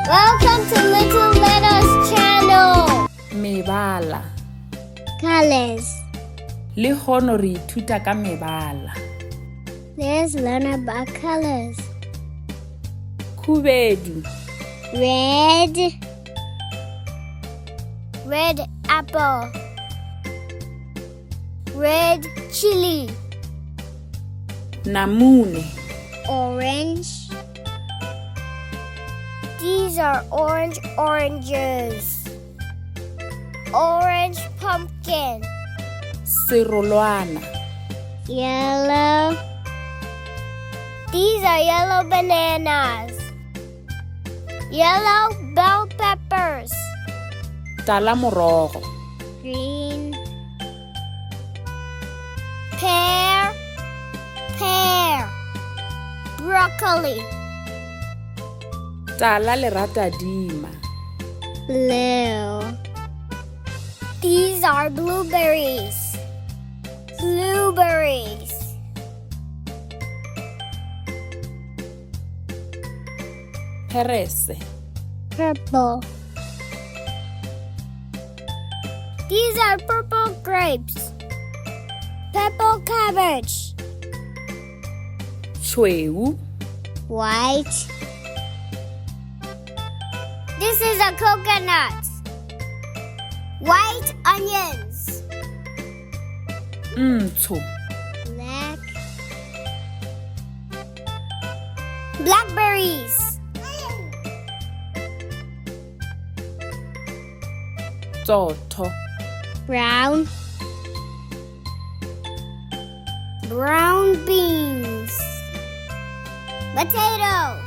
Welcome to Little Lena's channel. Mebala. Colors. Le kgono re ithuta ka mebala. Let's learn about colors. Khubedu. Red. Red apple. Red chili. Namune. Orange. These are orange oranges. Orange pumpkin. Serolwana. Yellow. These are yellow bananas. Yellow bell peppers. Tala morogo. Green. Pear. Pear. Broccoli. Tala lerata dima. Blue. These are blueberries. Blueberries. Perese. Purple. These are purple grapes. Purple cabbage. Chweu. White. This is a coconut. White onions. Ntsho. Black. Blackberries. Tsotho. Brown. Brown beans. Potato.